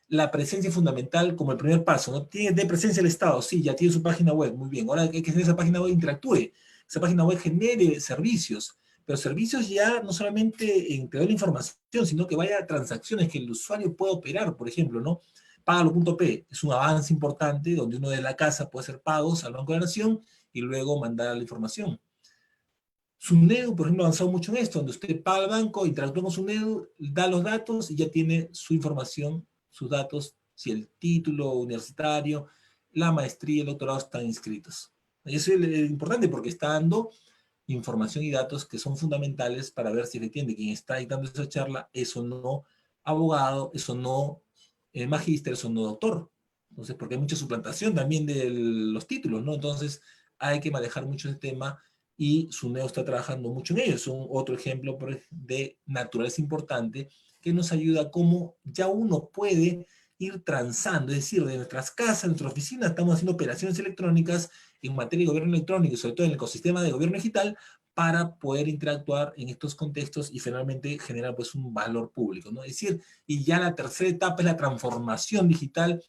la presencia es fundamental como el primer paso, ¿no? Tiene de presencia el Estado, sí, ya tiene su página web, muy bien, ahora hay que tener esa página web interactúe, esa página web genere servicios, pero servicios ya no solamente en crear la información, sino que vaya a transacciones que el usuario pueda operar, por ejemplo, ¿no? Págalo.p es un avance importante donde uno de la casa puede hacer pagos al Banco de la Nación y luego mandar la información. Sunedu, por ejemplo, ha avanzado mucho en esto, donde usted paga al banco, interactúa con Sunedu, da los datos y ya tiene su información, sus datos, si el título universitario, la maestría y el doctorado están inscritos. Y eso es importante porque está dando información y datos que son fundamentales para ver si efectivamente quien está dictando esa charla es o no abogado, es o no magíster, es o no doctor. Entonces, porque hay mucha suplantación también de los títulos, ¿no? Entonces, hay que manejar mucho ese tema y Suneo está trabajando mucho en ello. Es otro ejemplo de naturaleza importante que nos ayuda a cómo ya uno puede ir transando, es decir, de nuestras casas, de nuestra oficina, estamos haciendo operaciones electrónicas en materia de gobierno electrónico y sobre todo en el ecosistema de gobierno digital para poder interactuar en estos contextos y finalmente generar pues un valor público, ¿no? Es decir, y ya la tercera etapa es la transformación digital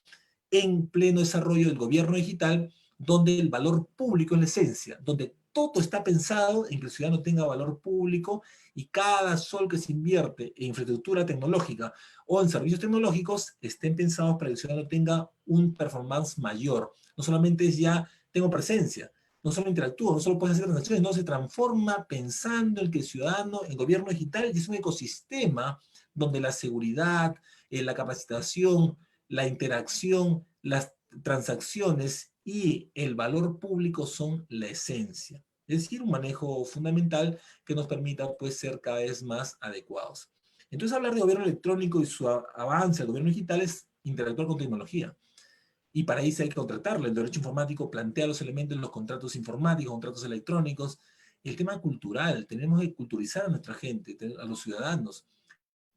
en pleno desarrollo del gobierno digital, donde el valor público es la esencia, donde todo está pensado en que el ciudadano tenga valor público y cada sol que se invierte en infraestructura tecnológica o en servicios tecnológicos estén pensados para que el ciudadano tenga un performance mayor. No solamente es ya tengo presencia, no solo interactúo, no solo puedes hacer transacciones, no, se transforma pensando en que el ciudadano, en gobierno digital, es un ecosistema donde la seguridad, la capacitación, la interacción, las transacciones y el valor público son la esencia. Es decir, un manejo fundamental que nos permita pues, ser cada vez más adecuados. Entonces, hablar de gobierno electrónico y su avance al gobierno digital es interactuar con tecnología. Y para eso hay que contratarlo. El derecho informático plantea los elementos en los contratos informáticos, contratos electrónicos. El tema cultural, tenemos que culturizar a nuestra gente, a los ciudadanos,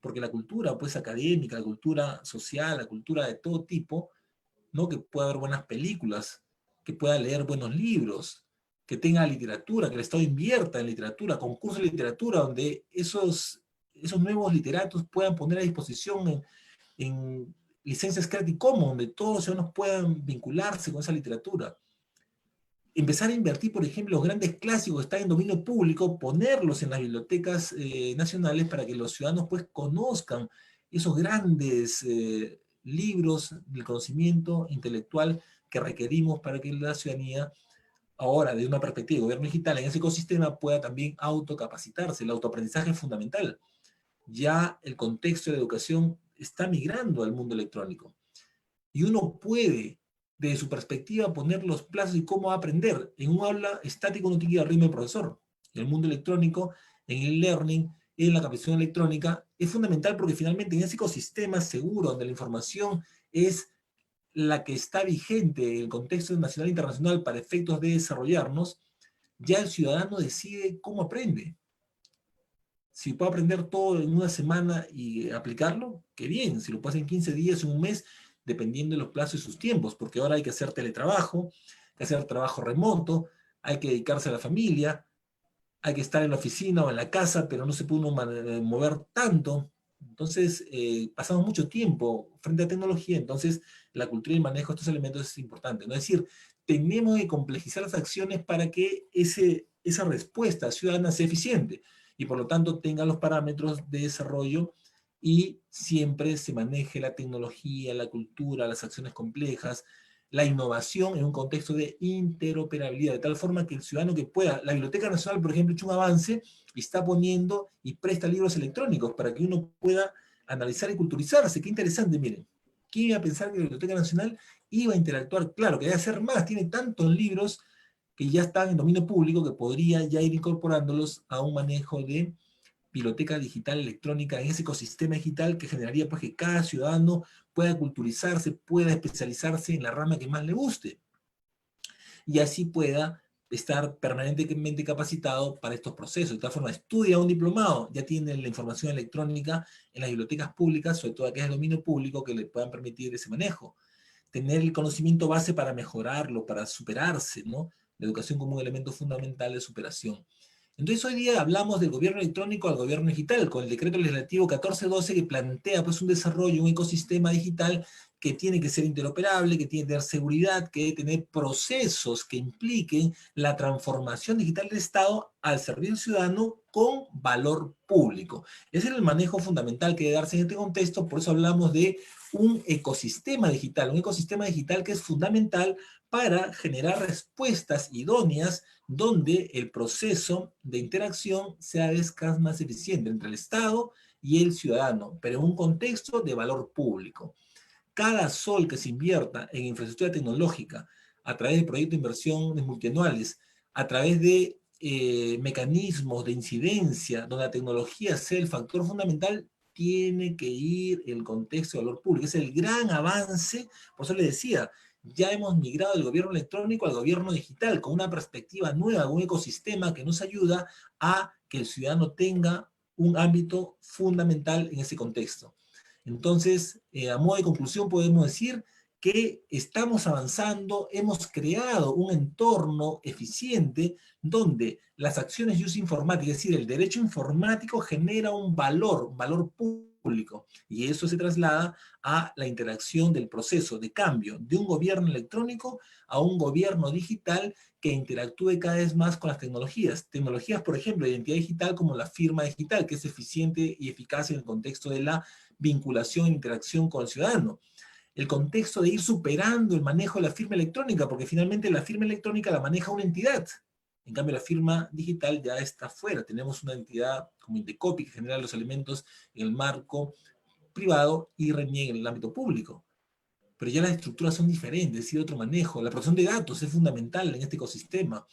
porque la cultura, pues académica, la cultura social, la cultura de todo tipo, ¿no? Que pueda haber buenas películas, que pueda leer buenos libros, que tenga literatura, que el Estado invierta en literatura, concursos de literatura, donde esos nuevos literatos puedan poner a disposición en licencias Creative Commons, donde todos los ciudadanos puedan vincularse con esa literatura. Empezar a invertir, por ejemplo, los grandes clásicos que están en dominio público, ponerlos en las bibliotecas nacionales para que los ciudadanos pues conozcan esos grandes libros del conocimiento intelectual que requerimos para que la ciudadanía, ahora desde una perspectiva de gobierno digital en ese ecosistema, pueda también autocapacitarse. El autoaprendizaje es fundamental. Ya el contexto de educación está migrando al mundo electrónico. Y uno puede, desde su perspectiva, poner los plazos y cómo aprender. En un aula estático uno tiene que ir al ritmo del profesor. En el mundo electrónico, en el learning, en la capacitación electrónica, es fundamental porque finalmente en ese ecosistema seguro, donde la información es la que está vigente en el contexto nacional e internacional para efectos de desarrollarnos, ya el ciudadano decide cómo aprende. Si puede aprender todo en una semana y aplicarlo, qué bien. Si lo puede hacer en 15 días, en un mes, dependiendo de los plazos y sus tiempos, porque ahora hay que hacer teletrabajo, hay que hacer trabajo remoto, hay que dedicarse a la familia, hay que estar en la oficina o en la casa, pero no se puede uno mover tanto. Entonces, pasamos mucho tiempo frente a tecnología, entonces la cultura y el manejo de estos elementos es importante, ¿no? Es decir, tenemos que complejizar las acciones para que esa respuesta ciudadana sea eficiente y por lo tanto tenga los parámetros de desarrollo y siempre se maneje la tecnología, la cultura, las acciones complejas, la innovación en un contexto de interoperabilidad, de tal forma que el ciudadano que pueda, la Biblioteca Nacional, por ejemplo, ha hecho un avance y está poniendo y presta libros electrónicos para que uno pueda analizar y culturizarse. Qué interesante, miren. ¿Quién iba a pensar que la Biblioteca Nacional iba a interactuar? Claro, que debe hacer más, tiene tantos libros que ya están en dominio público que podría ya ir incorporándolos a un manejo de biblioteca digital electrónica, en ese ecosistema digital que generaría pues, que cada ciudadano pueda culturizarse, pueda especializarse en la rama que más le guste, y así pueda estar permanentemente capacitado para estos procesos. De tal forma, estudia un diplomado, ya tiene la información electrónica en las bibliotecas públicas, sobre todo aquellas de dominio público, que le puedan permitir ese manejo. Tener el conocimiento base para mejorarlo, para superarse, ¿no? La educación como un elemento fundamental de superación. Entonces hoy día hablamos del gobierno electrónico al gobierno digital, con el decreto legislativo 1412 que plantea pues, un desarrollo, un ecosistema digital que tiene que ser interoperable, que tiene que tener seguridad, que debe tener procesos que impliquen la transformación digital del Estado al servicio del ciudadano con valor público. Ese es el manejo fundamental que debe darse en este contexto, por eso hablamos de un ecosistema digital que es fundamental para generar respuestas idóneas donde el proceso de interacción sea vez más eficiente entre el Estado y el ciudadano, pero en un contexto de valor público. Cada sol que se invierta en infraestructura tecnológica a través de proyectos de inversión multianuales, a través de mecanismos de incidencia, donde la tecnología sea el factor fundamental, tiene que ir el contexto de valor público. Es el gran avance, por eso le decía, ya hemos migrado del gobierno electrónico al gobierno digital, con una perspectiva nueva, un ecosistema que nos ayuda a que el ciudadano tenga un ámbito fundamental en ese contexto. Entonces, a modo de conclusión podemos decir que estamos avanzando, hemos creado un entorno eficiente donde las acciones de uso informático, es decir, el derecho informático genera un valor público, y eso se traslada a la interacción del proceso de cambio de un gobierno electrónico a un gobierno digital que interactúe cada vez más con las tecnologías. Tecnologías, por ejemplo, de identidad digital como la firma digital, que es eficiente y eficaz en el contexto de la vinculación e interacción con el ciudadano. El contexto de ir superando el manejo de la firma electrónica, porque finalmente la firma electrónica la maneja una entidad. En cambio, la firma digital ya está fuera. Tenemos una entidad como Indecopi que genera los elementos en el marco privado y reniega en el ámbito público. Pero ya las estructuras son diferentes, es decir, otro manejo. La protección de datos es fundamental en este ecosistema.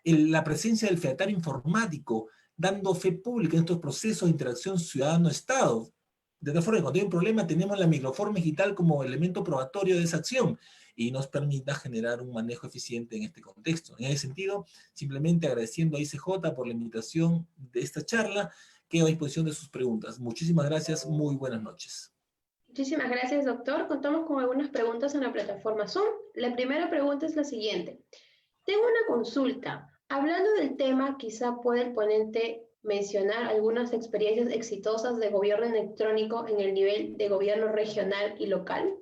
La presencia del featario informático, dando fe pública en estos procesos de interacción ciudadano-estado. De tal forma que cuando hay un problema tenemos la microforma digital como elemento probatorio de esa acción y nos permita generar un manejo eficiente en este contexto. En ese sentido, simplemente agradeciendo a ICJ por la invitación de esta charla, quedo a disposición de sus preguntas. Muchísimas gracias, muy buenas noches. Muchísimas gracias, doctor. Contamos con algunas preguntas en la plataforma Zoom. La primera pregunta es la siguiente. Tengo una consulta. Hablando del tema, quizá puede el ponente mencionar algunas experiencias exitosas de gobierno electrónico en el nivel de gobierno regional y local.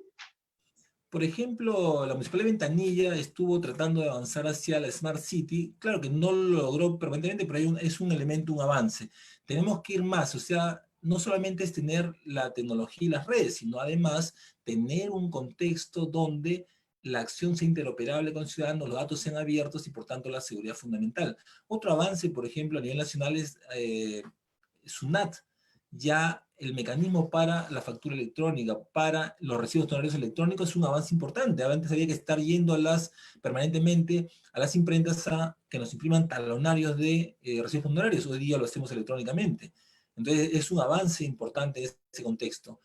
Por ejemplo, la Municipalidad de Ventanilla estuvo tratando de avanzar hacia la Smart City. Claro que no lo logró permanentemente, pero es un elemento, un avance. Tenemos que ir más, o sea, no solamente es tener la tecnología y las redes, sino además tener un contexto donde la acción sea interoperable con ciudadanos, los datos sean abiertos y por tanto la seguridad fundamental. Otro avance, por ejemplo, a nivel nacional es SUNAT. Ya el mecanismo para la factura electrónica, para los recibos honorarios electrónicos es un avance importante. Antes había que estar yendo permanentemente a las imprentas a que nos impriman talonarios de recibos honorarios. Hoy día lo hacemos electrónicamente. Entonces es un avance importante en ese contexto.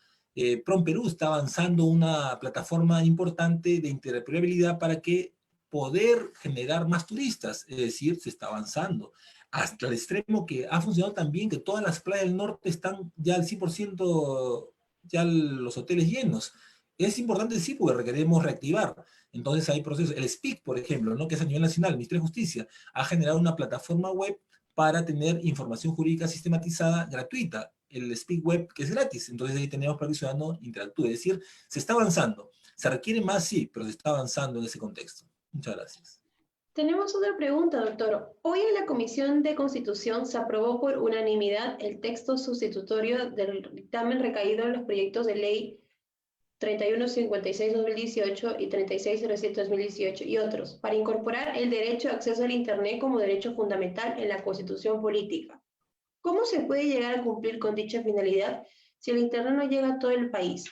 PROM Perú está avanzando una plataforma importante de interoperabilidad para que poder generar más turistas, es decir, se está avanzando hasta el extremo que ha funcionado tan bien que todas las playas del norte están ya al 100%, ya los hoteles llenos. Es importante decir porque requeremos reactivar. Entonces hay procesos. El SPIC, por ejemplo, ¿no? Que es a nivel nacional, el Ministerio de Justicia, ha generado una plataforma web para tener información jurídica sistematizada gratuita. El SPIC web, que es gratis. Entonces ahí tenemos para que el ciudadano interactúe. Es decir, se está avanzando. ¿Se requiere más? Sí, pero se está avanzando en ese contexto. Muchas gracias. Tenemos otra pregunta, doctor. Hoy en la Comisión de Constitución se aprobó por unanimidad el texto sustitutorio del dictamen recaído en los proyectos de ley 3156-2018 y 3607-2018 y otros, para incorporar el derecho a acceso al Internet como derecho fundamental en la Constitución política. ¿Cómo se puede llegar a cumplir con dicha finalidad si el Internet no llega a todo el país?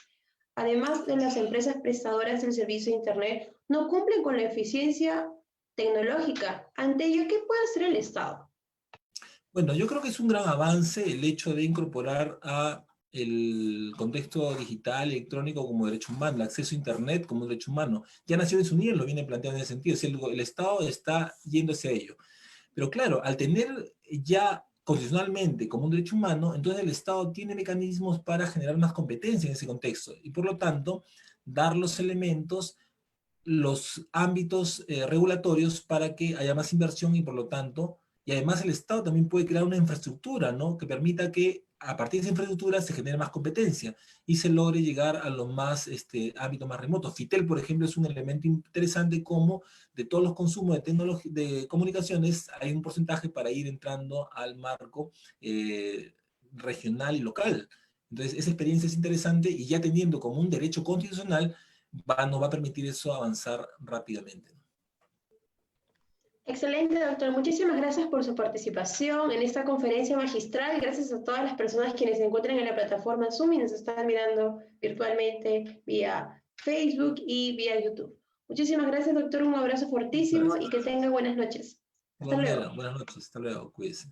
Además de las empresas prestadoras del servicio de Internet, no cumplen con la eficiencia tecnológica. Ante ello, ¿qué puede hacer el Estado? Bueno, yo creo que es un gran avance el hecho de incorporar a el contexto digital, electrónico como derecho humano, el acceso a Internet como derecho humano. Ya Naciones Unidas lo viene planteando en ese sentido, es el Estado está yendo hacia ello. Pero claro, al tener ya constitucionalmente como un derecho humano, entonces el Estado tiene mecanismos para generar más competencia en ese contexto y por lo tanto dar los elementos, los ámbitos regulatorios para que haya más inversión y por lo tanto, y además el Estado también puede crear una infraestructura, ¿no? Que permita que a partir de esa infraestructura se genere más competencia y se logre llegar a los más, ámbitos más remotos. FITEL, por ejemplo, es un elemento interesante como de todos los consumos de comunicaciones hay un porcentaje para ir entrando al marco regional y local. Entonces, esa experiencia es interesante y ya teniendo como un derecho constitucional, nos va a permitir eso avanzar rápidamente. Excelente, doctor. Muchísimas gracias por su participación en esta conferencia magistral. Gracias a todas las personas quienes se encuentran en la plataforma Zoom y nos están mirando virtualmente vía Facebook y vía YouTube. Muchísimas gracias, doctor. Un abrazo Muchas fortísimo gracias. y que tenga buenas noches. Hasta Igual luego. buenas noches, hasta luego, cuídense.